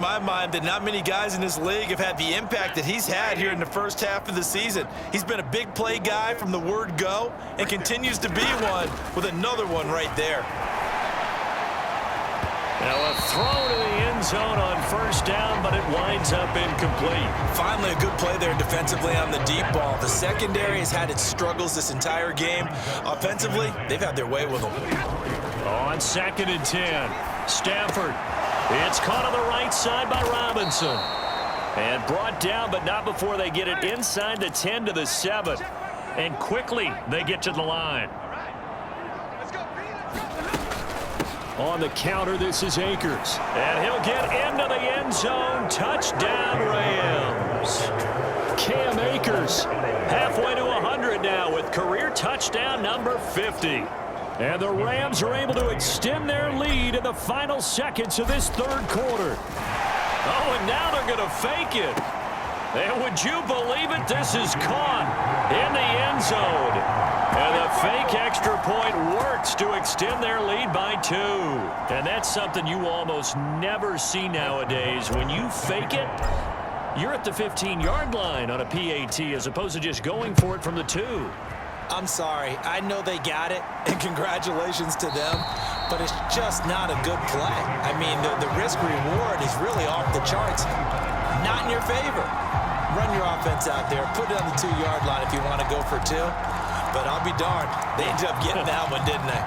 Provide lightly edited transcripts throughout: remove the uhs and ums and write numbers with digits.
In my mind that not many guys in this league have had the impact that he's had here in the first half of the season. He's been a big play guy from the word go and continues to be one with another one right there. Now a throw to the end zone on first down, but it winds up incomplete. Finally a good play there defensively on the deep ball. The secondary has had its struggles this entire game. Offensively, they've had their way with them. On 2nd and 10, Stafford. It's caught on the right side by Robinson. And brought down, but not before they get it inside the 10 to the 7. And quickly they get to the line. On the counter, this is Akers. And he'll get into the end zone. Touchdown, Rams. Cam Akers halfway to 100 now with career touchdown number 50. And the Rams are able to extend their lead in the final seconds of this third quarter. Oh, and now they're going to fake it. And would you believe it? This is caught in the end zone. And the fake extra point works to extend their lead by 2. And that's something you almost never see nowadays. When you fake it, you're at the 15-yard line on a PAT as opposed to just going for it from the 2. I'm sorry. I know they got it, and congratulations to them, but it's just not a good play. I mean, the risk-reward is really off the charts. Not in your favor. Run your offense out there. Put it on the 2-yard line if you want to go for 2. But I'll be darned. They ended up getting that one, didn't they?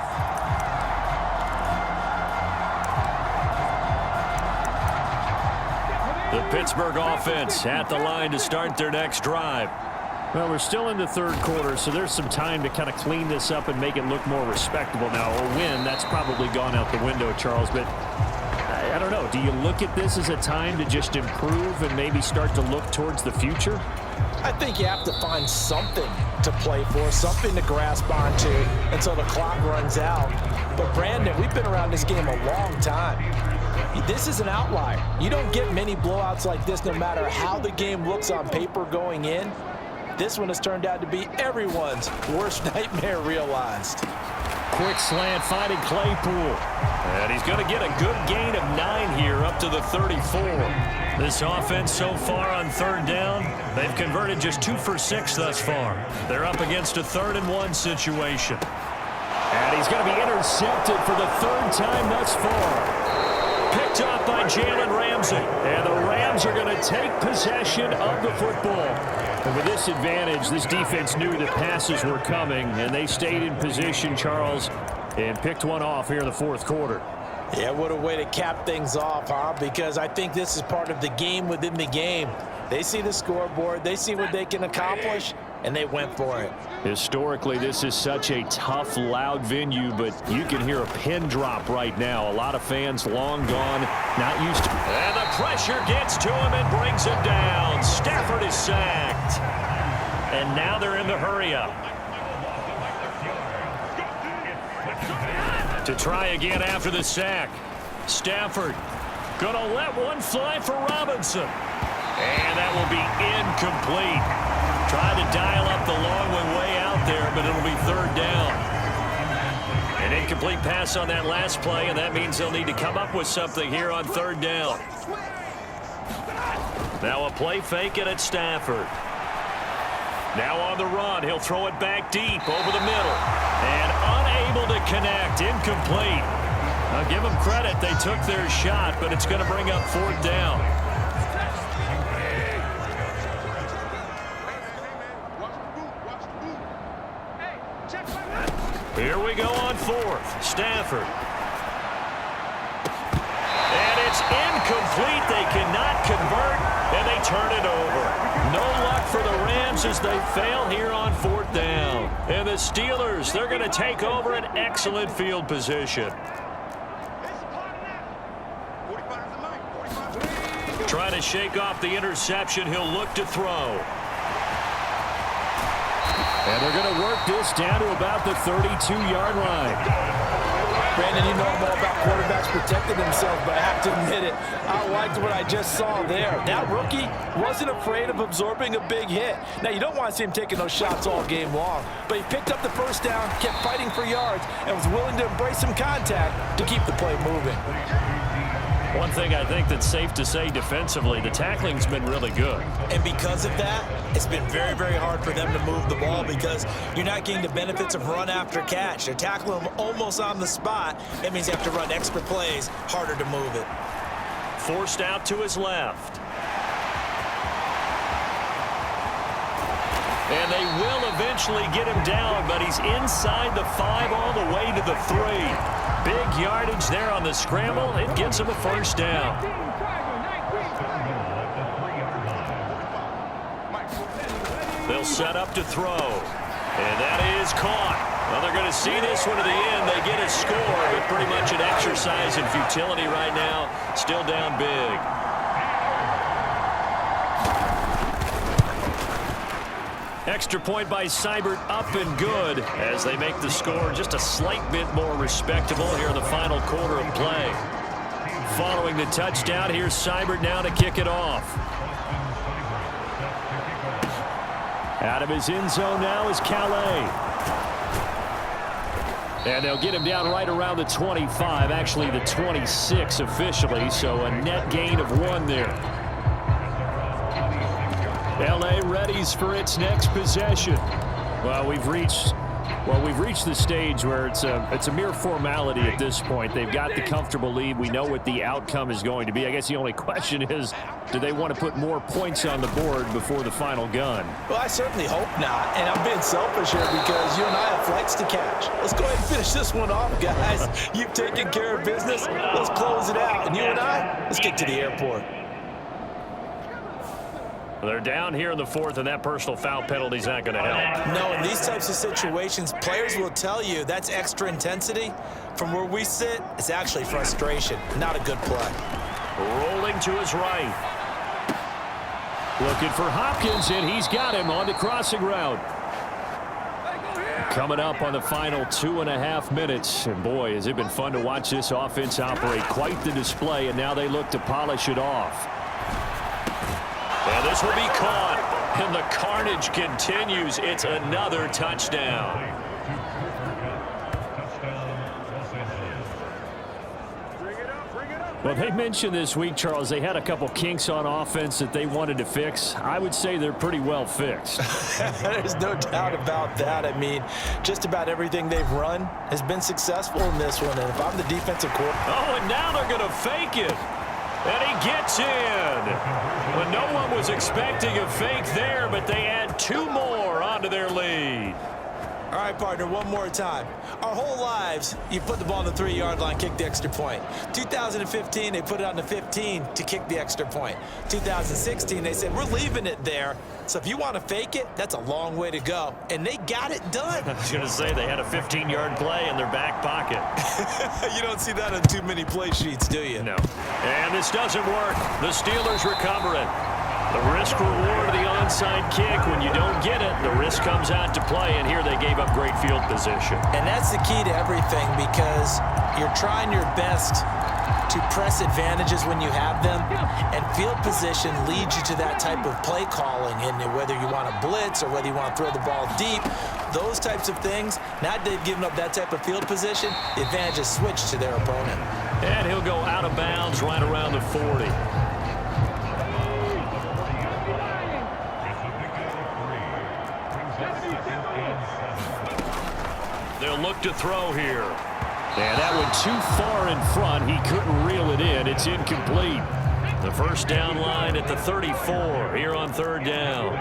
The Pittsburgh offense at the line to start their next drive. Well, we're still in the third quarter, so there's some time to kind of clean this up and make it look more respectable now. A win, that's probably gone out the window, Charles, but I don't know. Do you look at this as a time to just improve and maybe start to look towards the future? I think you have to find something to play for, something to grasp onto until the clock runs out. But, Brandon, we've been around this game a long time. This is an outlier. You don't get many blowouts like this no matter how the game looks on paper going in. This one has turned out to be everyone's worst nightmare realized. Quick slant finding Claypool. And he's going to get a good gain of 9 here up to the 34. This offense so far on third down, they've converted just 2 for 6 thus far. They're up against a 3rd and 1 situation. And he's going to be intercepted for the 3rd time thus far. Picked up by Jalen Ramsey. And the Rams are going to take possession of the football. And with this advantage, this defense knew that passes were coming, and they stayed in position, Charles, and picked one off here in the 4th quarter. Yeah, what a way to cap things off, huh? Because I think this is part of the game within the game. They see the scoreboard, they see what they can accomplish, and they went for it. Historically, this is such a tough, loud venue, but you can hear a pin drop right now. A lot of fans long gone, not used to. And the pressure gets to him and brings him down. Stafford is sacked. And now they're in the hurry-up. To try again after the sack. Stafford gonna let one fly for Robinson. And that will be incomplete. Trying to dial up the long one way out there, but it'll be 3rd down. An incomplete pass on that last play, and that means they'll need to come up with something here on 3rd down. Now a play fake it at Stafford. Now on the run, he'll throw it back deep over the middle. And unable to connect, incomplete. I'll give them credit, they took their shot, but it's going to bring up 4th down. Here we go on 4th. Stafford. And it's incomplete. They cannot convert, and they turn it over. No luck for the Rams as they fail here on 4th down. And the Steelers, they're going to take over an excellent field position. Trying to shake off the interception. He'll look to throw. And they're going to work this down to about the 32-yard line. Brandon, you know I'm all about quarterbacks protecting themselves, but I have to admit it, I liked what I just saw there. That rookie wasn't afraid of absorbing a big hit. Now, you don't want to see him taking those shots all game long, but he picked up the first down, kept fighting for yards, and was willing to embrace some contact to keep the play moving. One thing I think that's safe to say defensively, the tackling's been really good. And because of that, it's been very, very hard for them to move the ball because you're not getting the benefits of run after catch. They're tackling them almost on the spot. That means you have to run extra plays, harder to move it. Forced out to his left. And they will eventually get him down, but he's inside the 5 all the way to the 3. Big yardage there on the scramble. It gets him a first down. They'll set up to throw. And that is caught. Well, they're going to see this one to the end. They get a score, but pretty much an exercise in futility right now. Still down big. Extra point by Seibert, up and good as they make the score just a slight bit more respectable here in the final quarter of play. Following the touchdown, here's Seibert now to kick it off. Out of his end zone now is Calais. And they'll get him down right around the 25, actually the 26 officially, so a net gain of 1 there. L.A. readies for its next possession. Well, we've reached the stage where it's a mere formality at this point. They've got the comfortable lead. We know what the outcome is going to be. I guess the only question is, do they want to put more points on the board before the final gun? Well, I certainly hope not. And I'm being selfish here because you and I have flights to catch. Let's go ahead and finish this one off, guys. You've taken care of business. Let's close it out. And you and I, let's get to the airport. They're down here in the 4th, and that personal foul penalty is not going to help. No, in these types of situations, players will tell you that's extra intensity. From where we sit, it's actually frustration. Not a good play. Rolling to his right. Looking for Hopkins, and he's got him on the crossing route. Coming up on the final 2.5 minutes. And boy, has it been fun to watch this offense operate. Quite the display, and now they look to polish it off. And this will be caught, and the carnage continues. It's another touchdown. Well, they mentioned this week, Charles, they had a couple kinks on offense that they wanted to fix. I would say they're pretty well fixed. There's no doubt about that. I mean, just about everything they've run has been successful in this one. And if I'm the defensive coordinator. Oh, and now they're going to fake it. And he gets in. Well, no one was expecting a fake there, but they add 2 more onto their lead. All right, partner, one more time. Our whole lives, you put the ball on the 3-yard line, kick the extra point. 2015, they put it on the 15 to kick the extra point. 2016, they said, we're leaving it there. So if you want to fake it, that's a long way to go. And they got it done. I was going to say, they had a 15-yard play in their back pocket. You don't see that on too many play sheets, do you? No. And this doesn't work. The Steelers recover it. The risk reward of the onside kick. When you don't get it, the risk comes out to play, and here they gave up great field position. And that's the key to everything because you're trying your best to press advantages when you have them, and field position leads you to that type of play calling, and whether you want to blitz or whether you want to throw the ball deep, those types of things. Now they've given up that type of field position, the advantage is switched to their opponent. And he'll go out of bounds right around the 40. They'll look to throw here. And that one too far in front. He couldn't reel it in. It's incomplete. The first down line at the 34 here on 3rd down.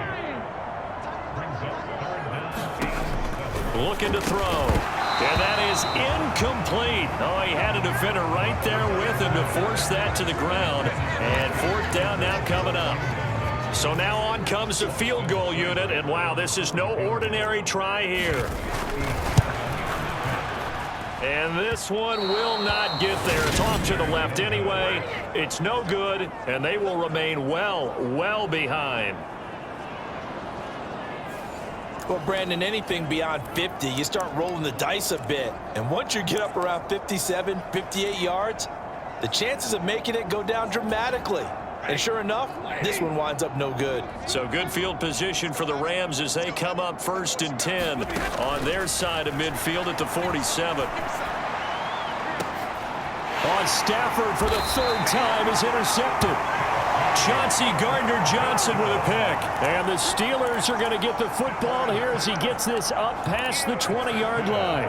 Looking to throw. And that is incomplete. Oh, he had a defender right there with him to force that to the ground. And 4th down now coming up. So now on comes the field goal unit. And wow, this is no ordinary try here. And this one will not get there. It's off to the left anyway. It's no good, and they will remain well behind. Well, Brandon, anything beyond 50, you start rolling the dice a bit. And once you get up around 57, 58 yards, the chances of making it go down dramatically. And sure enough, this one winds up no good. So good field position for the Rams as they come up 1st and 10 on their side of midfield at the 47. On Stafford for the third time is intercepted. Chauncey Gardner-Johnson with a pick. And the Steelers are going to get the football here as he gets this up past the 20-yard line.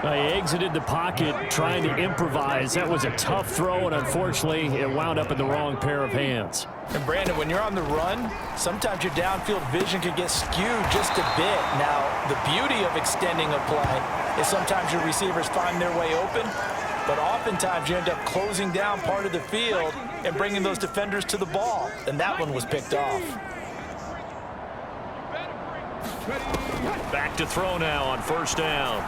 He exited the pocket trying to improvise. That was a tough throw, and unfortunately, it wound up in the wrong pair of hands. And Brandon, when you're on the run, sometimes your downfield vision can get skewed just a bit. Now, the beauty of extending a play is sometimes your receivers find their way open, but oftentimes you end up closing down part of the field and bringing those defenders to the ball, and that one was picked off. Back to throw now on first down.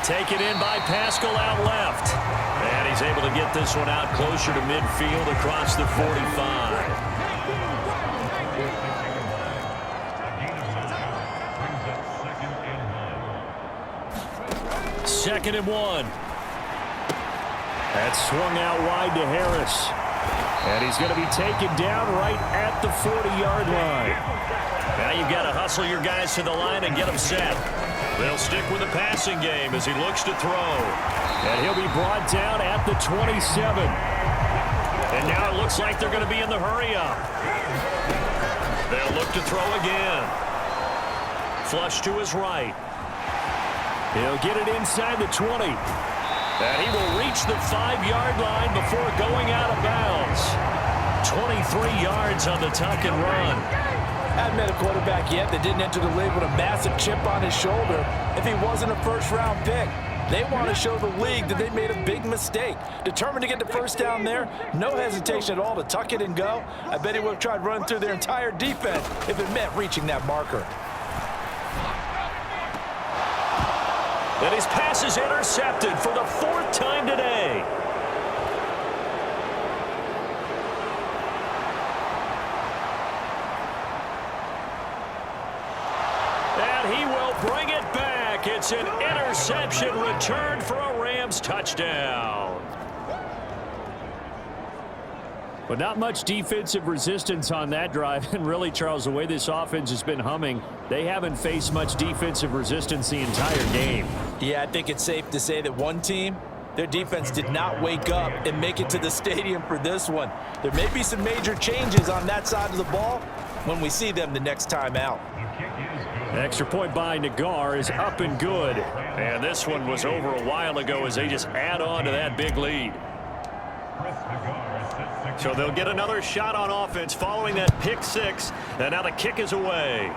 Taken in by Pascal out left. And he's able to get this one out closer to midfield across the 45. Second and 1. That's swung out wide to Harris. And he's going to be taken down right at the 40-yard line. Now you've got to hustle your guys to the line and get them set. They'll stick with the passing game as he looks to throw. And he'll be brought down at the 27. And now it looks like they're going to be in the hurry-up. They'll look to throw again. Flush to his right. He'll get it inside the 20. And he will reach the 5-yard line before going out of bounds. 23 yards on the tuck and run. Hadn't met a quarterback yet that didn't enter the league with a massive chip on his shoulder if he wasn't a first-round pick. They want to show the league that they made a big mistake. Determined to get the first down there, no hesitation at all to tuck it and go. I bet he would have tried running through their entire defense if it meant reaching that marker. And his pass is intercepted for the 4th time today. And he will bring it back. It's an interception returned for a Rams touchdown. But not much defensive resistance on that drive. And really, Charles, the way this offense has been humming, they haven't faced much defensive resistance the entire game. Yeah, I think it's safe to say that one team, their defense did not wake up and make it to the stadium for this one. There may be some major changes on that side of the ball when we see them the next time out. Extra point by Nagar is up and good. And this one was over a while ago as they just add on to that big lead. So they'll get another shot on offense following that pick 6. And now the kick is away.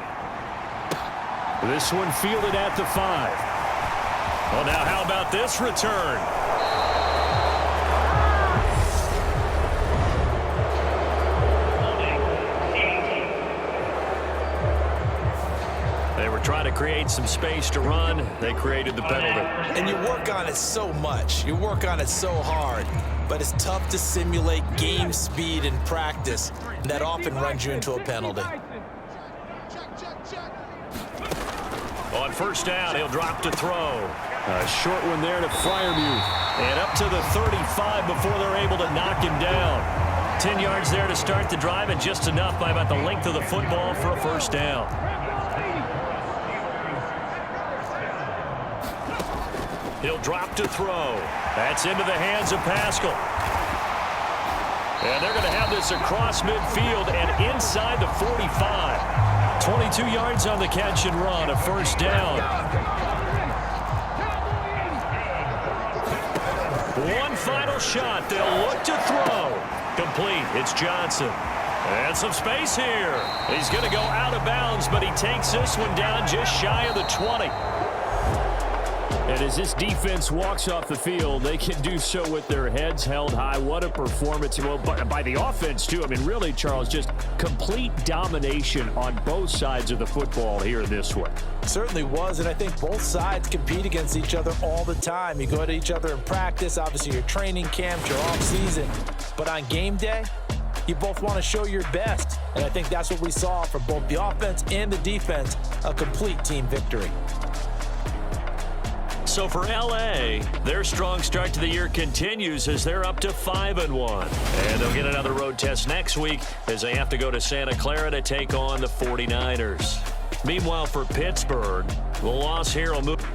This one fielded at the 5. Well, now how about this return? They were trying to create some space to run. They created the penalty. And you work on it so much. You work on it so hard. But it's tough to simulate game speed in practice. And that often runs you into a penalty. On first down, he'll drop to throw. A short one there to Freiermuth. And up to the 35 before they're able to knock him down. 10 yards there to start the drive, and just enough by about the length of the football for a first down. He'll drop to throw. That's into the hands of Pascal. And they're going to have this across midfield and inside the 45. 22 yards on the catch and run, a first down. One final shot. They'll look to throw. Complete. It's Johnson. And some space here. He's going to go out of bounds, but he takes this one down just shy of the 20. And as this defense walks off the field, they can do so with their heads held high. What a performance. Well, by the offense, too. I mean, really, Charles, just complete domination on both sides of the football here in this one. Certainly was, and I think both sides compete against each other all the time. You go at each other in practice, obviously your training camps, your off-season. But on game day, you both want to show your best. And I think that's what we saw from both the offense and the defense, a complete team victory. So for L.A., their strong start to the year continues as they're up to 5-1. And they'll get another road test next week as they have to go to Santa Clara to take on the 49ers. Meanwhile, for Pittsburgh, the loss here will move.